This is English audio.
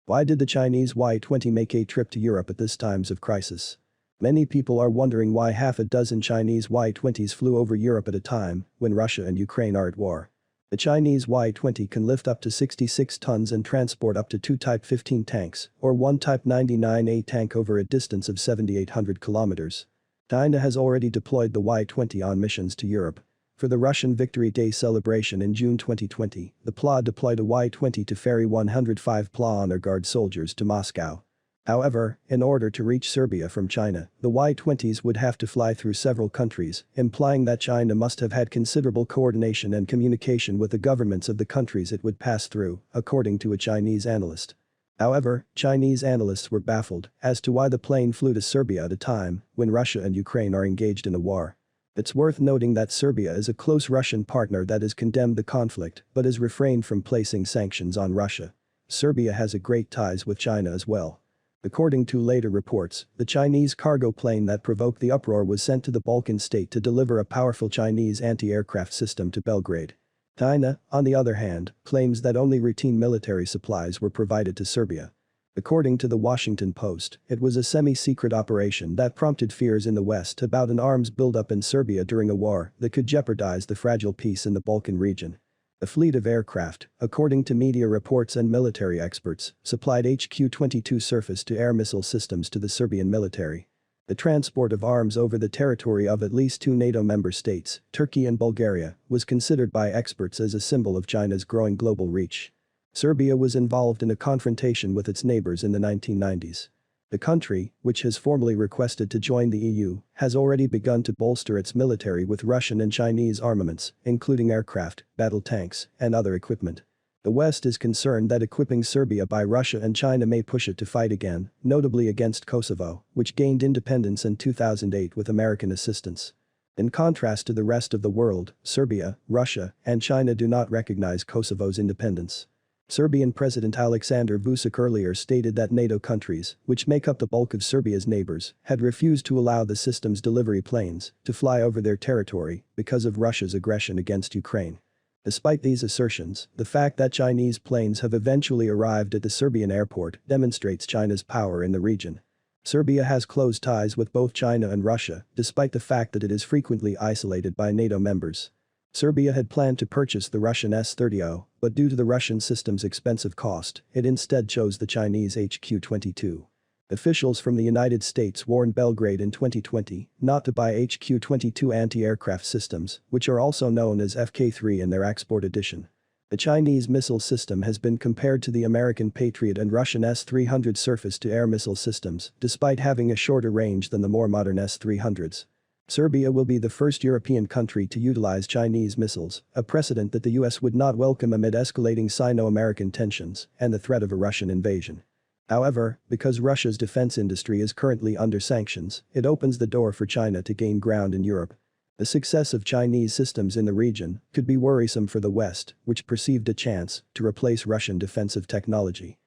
Why did the Chinese Y-20 make a trip to Europe at this times of crisis? Many people are wondering why half a dozen Chinese Y-20s flew over Europe at a time when Russia and Ukraine are at war. The Chinese Y-20 can lift up to 66 tons and transport up to 2 Type 15 tanks or 1 Type 99A tank over a distance of 7,800 kilometers. China has already deployed the Y-20 on missions to Europe. For the Russian Victory Day celebration in June 2020, the PLA deployed a Y-20 to ferry 105 PLA Honor Guard soldiers to Moscow. However, in order to reach Serbia from China, the Y-20s would have to fly through several countries, implying that China must have had considerable coordination and communication with the governments of the countries it would pass through, according to a Chinese analyst. However, Chinese analysts were baffled as to why the plane flew to Serbia at a time when Russia and Ukraine are engaged in a war. It's worth noting that Serbia is a close Russian partner that has condemned the conflict but has refrained from placing sanctions on Russia. Serbia has great ties with China as well. According to later reports, the Chinese cargo plane that provoked the uproar was sent to the Balkan state to deliver a powerful Chinese anti-aircraft system to Belgrade. China, on the other hand, claims that only routine military supplies were provided to Serbia. According to the Washington Post, it was a semi-secret operation that prompted fears in the West about an arms buildup in Serbia during a war that could jeopardize the fragile peace in the Balkan region. A fleet of aircraft, according to media reports and military experts, supplied HQ-22 surface-to-air missile systems to the Serbian military. The transport of arms over the territory of at least 2 NATO member states, Turkey and Bulgaria, was considered by experts as a symbol of China's growing global reach. Serbia was involved in a confrontation with its neighbors in the 1990s. The country, which has formally requested to join the EU, has already begun to bolster its military with Russian and Chinese armaments, including aircraft, battle tanks, and other equipment. The West is concerned that equipping Serbia by Russia and China may push it to fight again, notably against Kosovo, which gained independence in 2008 with American assistance. In contrast to the rest of the world, Serbia, Russia, and China do not recognize Kosovo's independence. Serbian President Aleksandar Vučić earlier stated that NATO countries, which make up the bulk of Serbia's neighbors, had refused to allow the system's delivery planes to fly over their territory because of Russia's aggression against Ukraine. Despite these assertions, the fact that Chinese planes have eventually arrived at the Serbian airport demonstrates China's power in the region. Serbia has close ties with both China and Russia, despite the fact that it is frequently isolated by NATO members. Serbia had planned to purchase the Russian S-30, but due to the Russian system's expensive cost, it instead chose the Chinese HQ-22. Officials from the United States warned Belgrade in 2020 not to buy HQ-22 anti-aircraft systems, which are also known as FK-3 in their export edition. The Chinese missile system has been compared to the American Patriot and Russian S-300 surface-to-air missile systems, despite having a shorter range than the more modern S-300s. Serbia will be the first European country to utilize Chinese missiles, a precedent that the US would not welcome amid escalating Sino-American tensions and the threat of a Russian invasion. However, because Russia's defense industry is currently under sanctions, it opens the door for China to gain ground in Europe. The success of Chinese systems in the region could be worrisome for the West, which perceived a chance to replace Russian defensive technology.